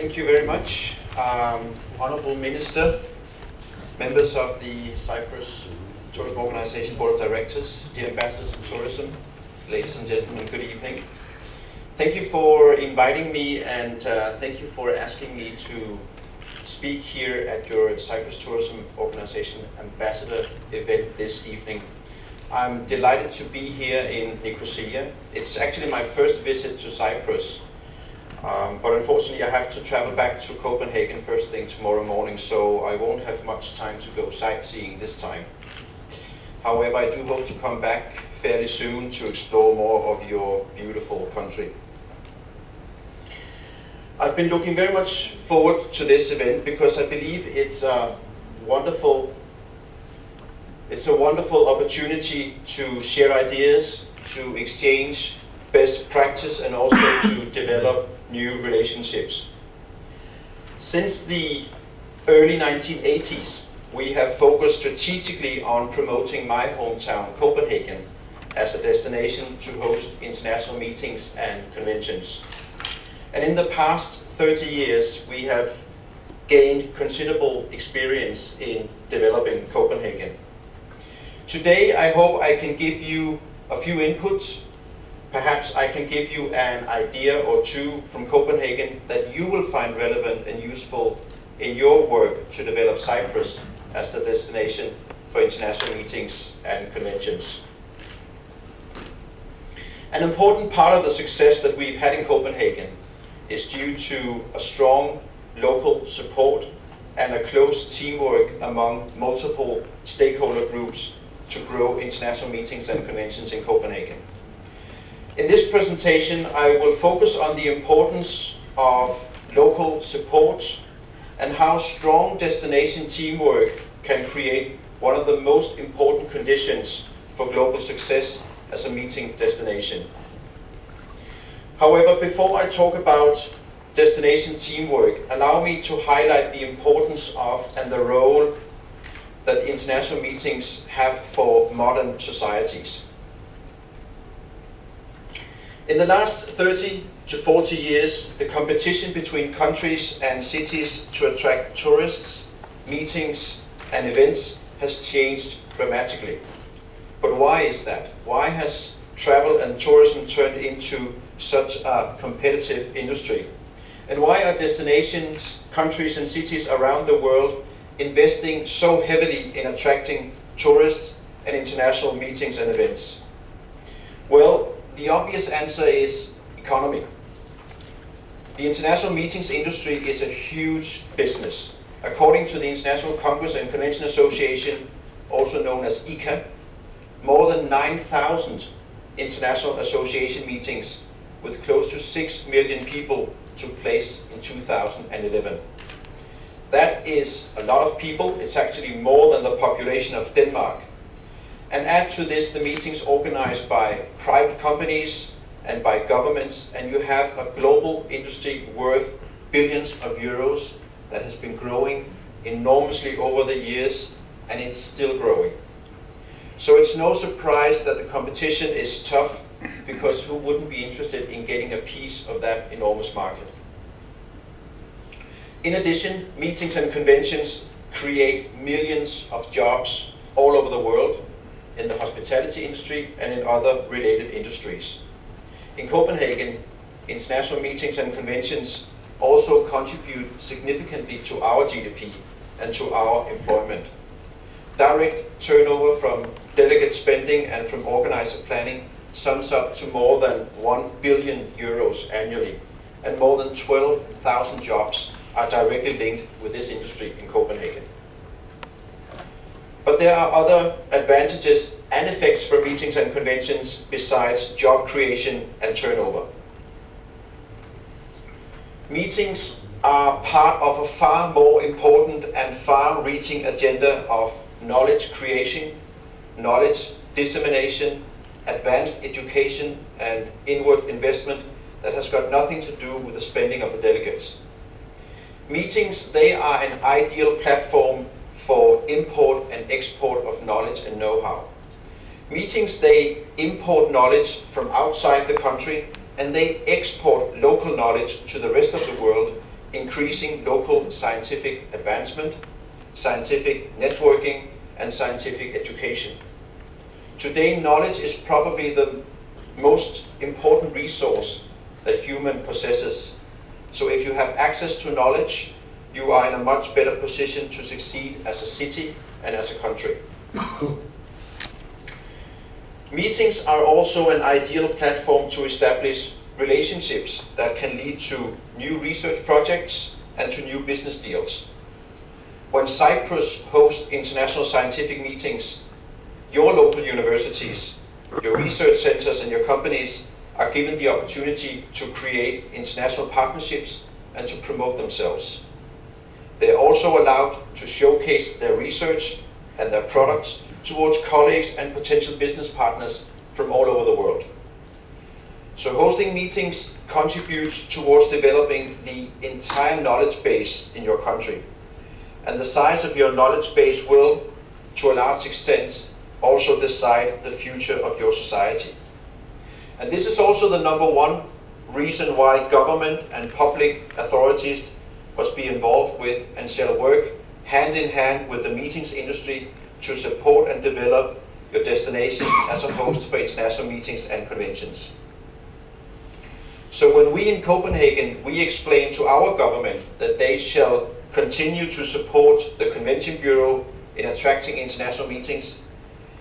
Thank you very much. Honorable Minister, members of the Cyprus Tourism Organization Board of Directors, dear ambassadors of tourism, ladies and gentlemen, good evening. Thank you for inviting me, and thank you for asking me to speak here at your Cyprus Tourism Organization Ambassador event this evening. I'm delighted to be here in Nicosia. It's actually my first visit to Cyprus, but unfortunately I have to travel back to Copenhagen first thing tomorrow morning, so I won't have much time to go sightseeing this time. However, I do hope to come back fairly soon to explore more of your beautiful country. I've been looking very much forward to this event because I believe it's a wonderful opportunity to share ideas, to exchange best practice, and also to develop new relationships. Since the early 1980s, we have focused strategically on promoting my hometown, Copenhagen, as a destination to host international meetings and conventions. And in the past 30 years, we have gained considerable experience in developing Copenhagen. Today, I hope I can give you a few inputs. Perhaps I can give you an idea or two from Copenhagen that you will find relevant and useful in your work to develop Cyprus as the destination for international meetings and conventions. An important part of the success that we've had in Copenhagen is due to a strong local support and a close teamwork among multiple stakeholder groups to grow international meetings and conventions in Copenhagen. In this presentation, I will focus on the importance of local support and how strong destination teamwork can create one of the most important conditions for global success as a meeting destination. However, before I talk about destination teamwork, allow me to highlight the importance of and the role that international meetings have for modern societies. In the last 30 to 40 years, the competition between countries and cities to attract tourists, meetings, and events has changed dramatically. But why is that? Why has travel and tourism turned into such a competitive industry? And why are destinations, countries, and cities around the world investing so heavily in attracting tourists and international meetings and events? Well, the obvious answer is economy. The international meetings industry is a huge business. According to the International Congress and Convention Association, also known as ICA, more than 9,000 international association meetings with close to 6 million people took place in 2011. That is a lot of people. It's actually more than the population of Denmark. And add to this the meetings organized by private companies and by governments, and you have a global industry worth billions of euros that has been growing enormously over the years, and it's still growing. So it's no surprise that the competition is tough, because who wouldn't be interested in getting a piece of that enormous market? In addition, meetings and conventions create millions of jobs all over the world, in the hospitality industry and in other related industries. In Copenhagen, international meetings and conventions also contribute significantly to our GDP and to our employment. Direct turnover from delegate spending and from organizer planning sums up to more than 1 billion euros annually, and more than 12,000 jobs are directly linked with this industry in Copenhagen. But there are other advantages and effects from meetings and conventions besides job creation and turnover. Meetings are part of a far more important and far-reaching agenda of knowledge creation, knowledge dissemination, advanced education, and inward investment that has got nothing to do with the spending of the delegates. Meetings, they are an ideal platform for import and export of knowledge and know-how. Meetings, they import knowledge from outside the country, and they export local knowledge to the rest of the world increasing local scientific advancement, scientific networking, and scientific education. Today, knowledge is probably the most important resource that human possesses. So if you have access to knowledge, you are in a much better position to succeed as a city and as a country. Meetings are also an ideal platform to establish relationships that can lead to new research projects and to new business deals. When Cyprus hosts international scientific meetings, your local universities, your research centers and your companies are given the opportunity to create international partnerships and to promote themselves. They are also allowed to showcase their research and their products towards colleagues and potential business partners from all over the world. So hosting meetings contributes towards developing the entire knowledge base in your country. And the size of your knowledge base will, to a large extent, also decide the future of your society. And this is also the number one reason why government and public authorities must be involved with and shall work hand in hand with the meetings industry to support and develop your destination as a host for international meetings and conventions. So when we in Copenhagen, we explain to our government that they shall continue to support the Convention Bureau in attracting international meetings,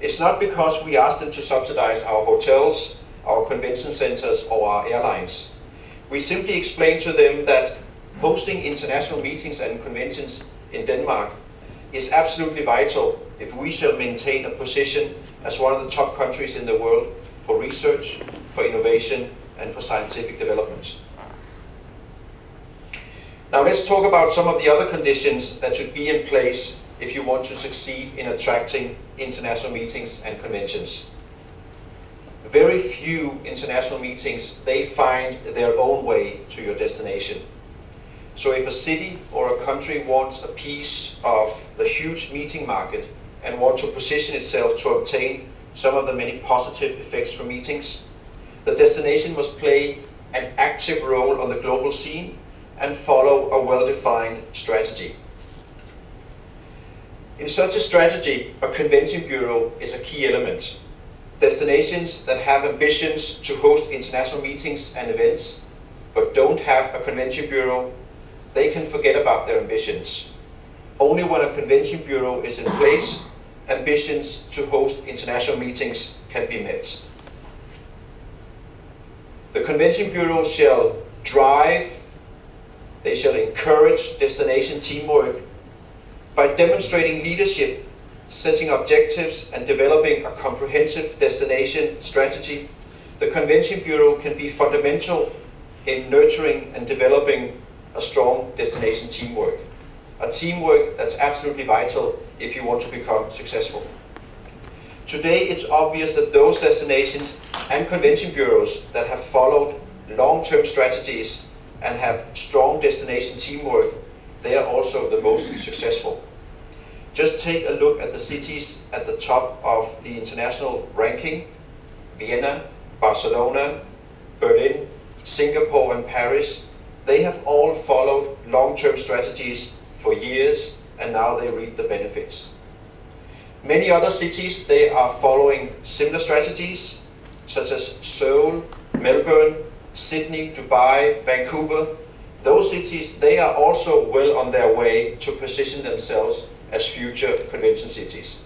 it's not because we ask them to subsidize our hotels, our convention centers, or our airlines. We simply explain to them that hosting international meetings and conventions in Denmark is absolutely vital if we shall maintain a position as one of the top countries in the world for research, for innovation, and for scientific development. Now let's talk about some of the other conditions that should be in place if you want to succeed in attracting international meetings and conventions. Very few international meetings, they find their own way to your destination. So if a city or a country wants a piece of the huge meeting market and want to position itself to obtain some of the many positive effects from meetings, the destination must play an active role on the global scene and follow a well-defined strategy. In such a strategy, a convention bureau is a key element. Destinations that have ambitions to host international meetings and events, but don't have a convention bureau, they can forget about their ambitions. Only when a convention bureau is in place, ambitions to host international meetings can be met. The convention bureau shall drive, they shall encourage destination teamwork by demonstrating leadership, setting objectives, and developing a comprehensive destination strategy. The Convention Bureau can be fundamental in nurturing and developing a strong destination teamwork. A teamwork that's absolutely vital if you want to become successful. Today it's obvious that those destinations and convention bureaus that have followed long-term strategies and have strong destination teamwork, they are also the most successful. Just take a look at the cities at the top of the international ranking: Vienna, Barcelona, Berlin, Singapore and Paris. They have all followed long-term strategies for years, and now they reap the benefits. Many other cities, they are following similar strategies, such as Seoul, Melbourne, Sydney, Dubai, Vancouver. Those cities, they are also well on their way to position themselves as future convention cities.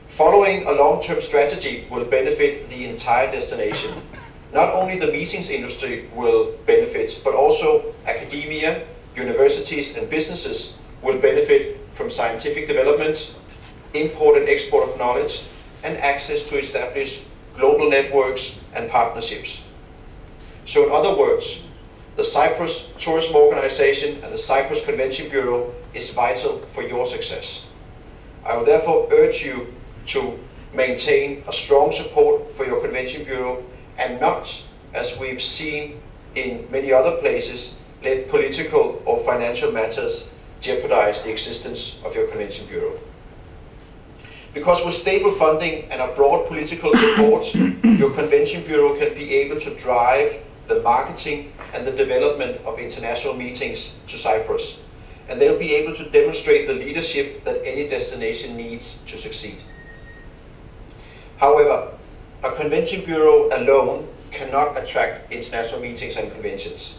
Following a long-term strategy will benefit the entire destination. Not only the meetings industry will benefit, but also academia, universities and businesses will benefit from scientific development, import and export of knowledge, and access to establish global networks and partnerships. So in other words, the Cyprus Tourism Organization and the Cyprus Convention Bureau is vital for your success. I will therefore urge you to maintain a strong support for your Convention Bureau and not, as we've seen in many other places, let political or financial matters jeopardize the existence of your Convention Bureau. Because with stable funding and a broad political support, your Convention Bureau can be able to drive the marketing and the development of international meetings to Cyprus. And they'll be able to demonstrate the leadership that any destination needs to succeed. However, a convention bureau alone cannot attract international meetings and conventions.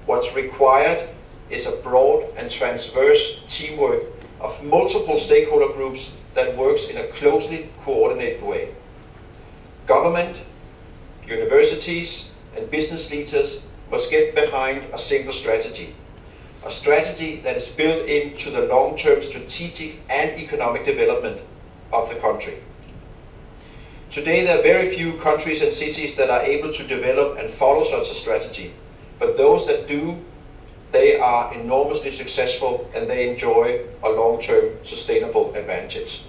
What's required is a broad and transverse teamwork of multiple stakeholder groups that works in a closely coordinated way. Government, universities, and business leaders must get behind a single strategy. A strategy that is built into the long-term strategic and economic development of the country. Today there are very few countries and cities that are able to develop and follow such a strategy, but those that do, they are enormously successful and they enjoy a long-term sustainable advantage.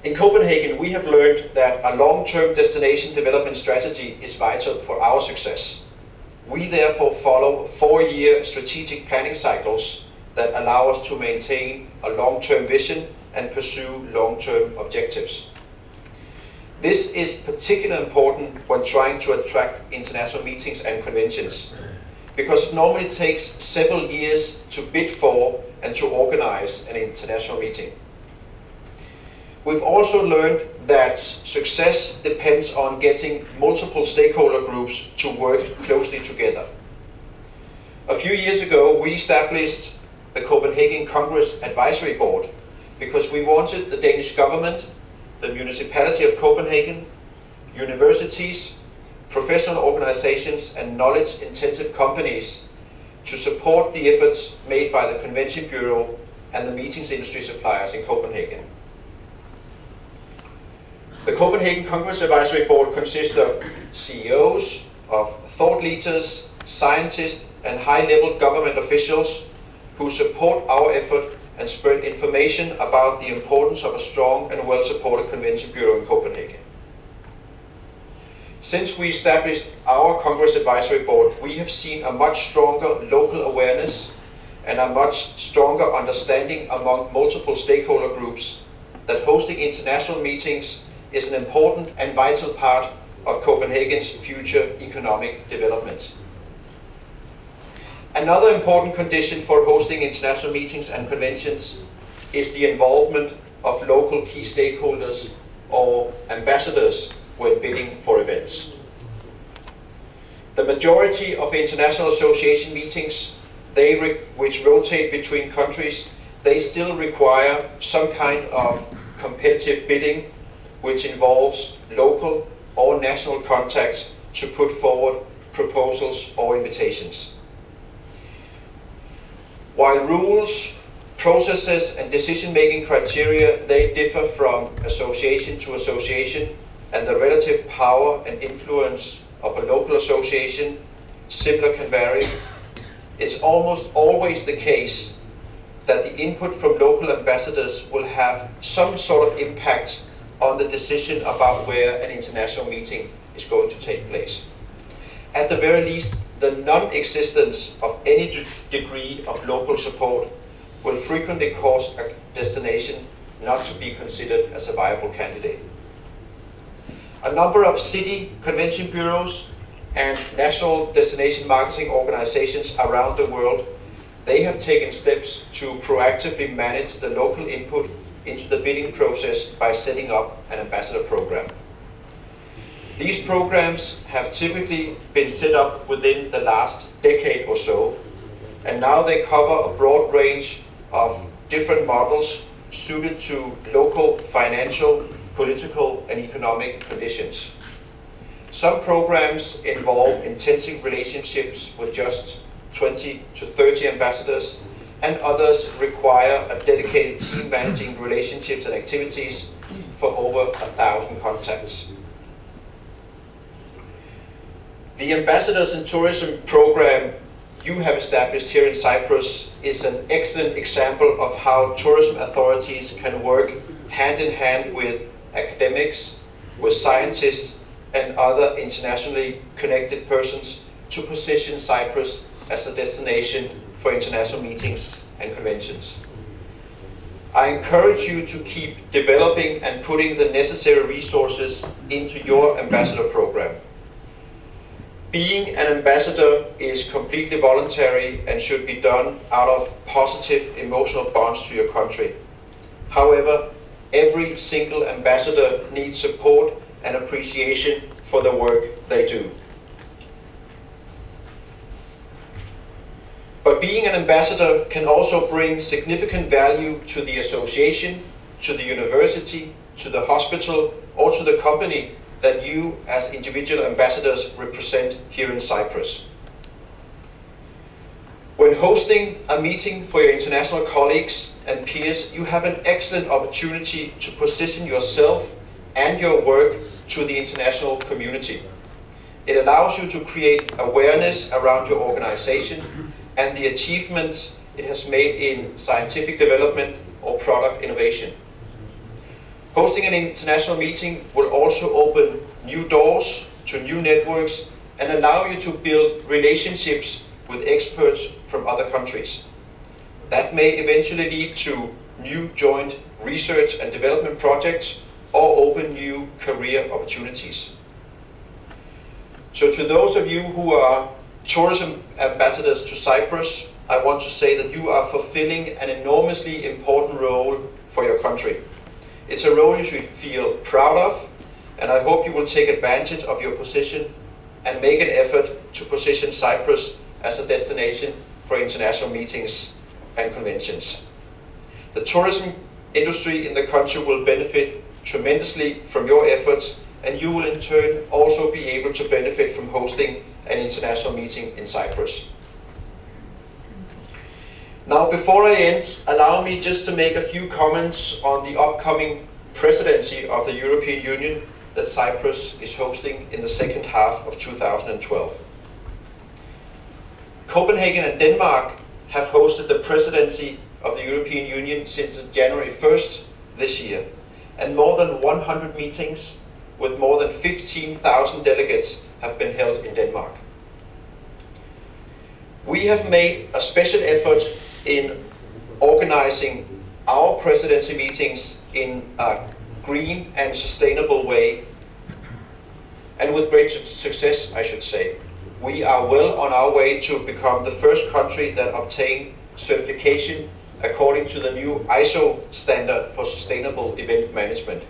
In Copenhagen, we have learned that a long-term destination development strategy is vital for our success. We therefore follow 4-year strategic planning cycles that allow us to maintain a long-term vision and pursue long-term objectives. This is particularly important when trying to attract international meetings and conventions, because it normally takes several years to bid for and to organize an international meeting. We've also learned that success depends on getting multiple stakeholder groups to work closely together. A few years ago, we established the Copenhagen Congress Advisory Board because we wanted the Danish government, the municipality of Copenhagen, universities, professional organizations, and knowledge-intensive companies to support the efforts made by the Convention Bureau and the meetings industry suppliers in Copenhagen. The Copenhagen Congress Advisory Board consists of CEOs, of thought leaders, scientists, and high-level government officials who support our effort and spread information about the importance of a strong and well-supported Convention Bureau in Copenhagen. Since we established our Congress Advisory Board, we have seen a much stronger local awareness and a much stronger understanding among multiple stakeholder groups that hosting international meetings is an important and vital part of Copenhagen's future economic development. Another important condition for hosting international meetings and conventions is the involvement of local key stakeholders or ambassadors when bidding for events. The majority of international association meetings, which rotate between countries, they still require some kind of competitive bidding which involves local or national contacts to put forward proposals or invitations. While rules, processes and decision-making criteria, they differ from association to association, and the relative power and influence of a local association similar can vary, it's almost always the case that the input from local ambassadors will have some sort of impact on the decision about where an international meeting is going to take place. At the very least, the non-existence of any degree of local support will frequently cause a destination not to be considered as a viable candidate. A number of city convention bureaus and national destination marketing organizations around the world, they have taken steps to proactively manage the local input into the bidding process by setting up an ambassador program. These programs have typically been set up within the last decade or so, and now they cover a broad range of different models suited to local financial, political, and economic conditions. Some programs involve intensive relationships with just 20 to 30 ambassadors, and others require a dedicated team managing relationships and activities for over 1,000 contacts. The Ambassadors in Tourism program you have established here in Cyprus is an excellent example of how tourism authorities can work hand in hand with academics, with scientists and other internationally connected persons to position Cyprus as a destination for international meetings and conventions. I encourage you to keep developing and putting the necessary resources into your ambassador program. Being an ambassador is completely voluntary and should be done out of positive emotional bonds to your country. However, every single ambassador needs support and appreciation for the work they do. But being an ambassador can also bring significant value to the association, to the university, to the hospital, or to the company that you as individual ambassadors represent here in Cyprus. When hosting a meeting for your international colleagues and peers, you have an excellent opportunity to position yourself and your work to the international community. It allows you to create awareness around your organization and the achievements it has made in scientific development or product innovation. Hosting an international meeting will also open new doors to new networks and allow you to build relationships with experts from other countries. That may eventually lead to new joint research and development projects or open new career opportunities. So to those of you who are tourism ambassadors to Cyprus, I want to say that you are fulfilling an enormously important role for your country. It's a role you should feel proud of, and I hope you will take advantage of your position and make an effort to position Cyprus as a destination for international meetings and conventions. The tourism industry in the country will benefit tremendously from your efforts, and you will in turn also be able to benefit from hosting an international meeting in Cyprus. Now, before I end, allow me just to make a few comments on the upcoming presidency of the European Union that Cyprus is hosting in the second half of 2012. Copenhagen and Denmark have hosted the presidency of the European Union since January 1st this year, and more than 100 meetings with more than 15,000 delegates have been held in Denmark. We have made a special effort in organizing our presidency meetings in a green and sustainable way, and with great success, I should say. We are well on our way to become the first country that obtained certification according to the new ISO standard for sustainable event management.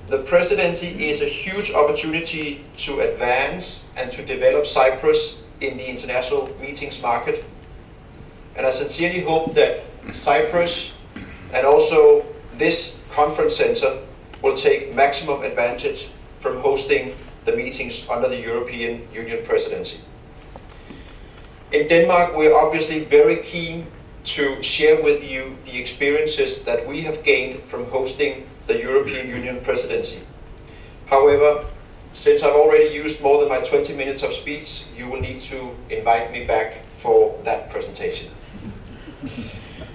The presidency is a huge opportunity to advance and to develop Cyprus in the international meetings market. And I sincerely hope that Cyprus and also this conference center will take maximum advantage from hosting the meetings under the European Union presidency. In Denmark, we are obviously very keen to share with you the experiences that we have gained from hosting the European Union presidency. However, since I've already used more than my 20 minutes of speech, you will need to invite me back for that presentation.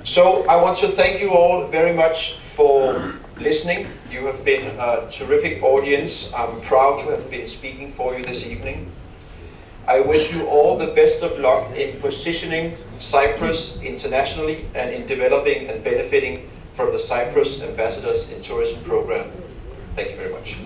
So I want to thank you all very much for listening. You have been a terrific audience. I'm proud to have been speaking for you this evening. I wish you all the best of luck in positioning Cyprus internationally and in developing and benefiting from the Cyprus Ambassadors in Tourism program. Thank you very much.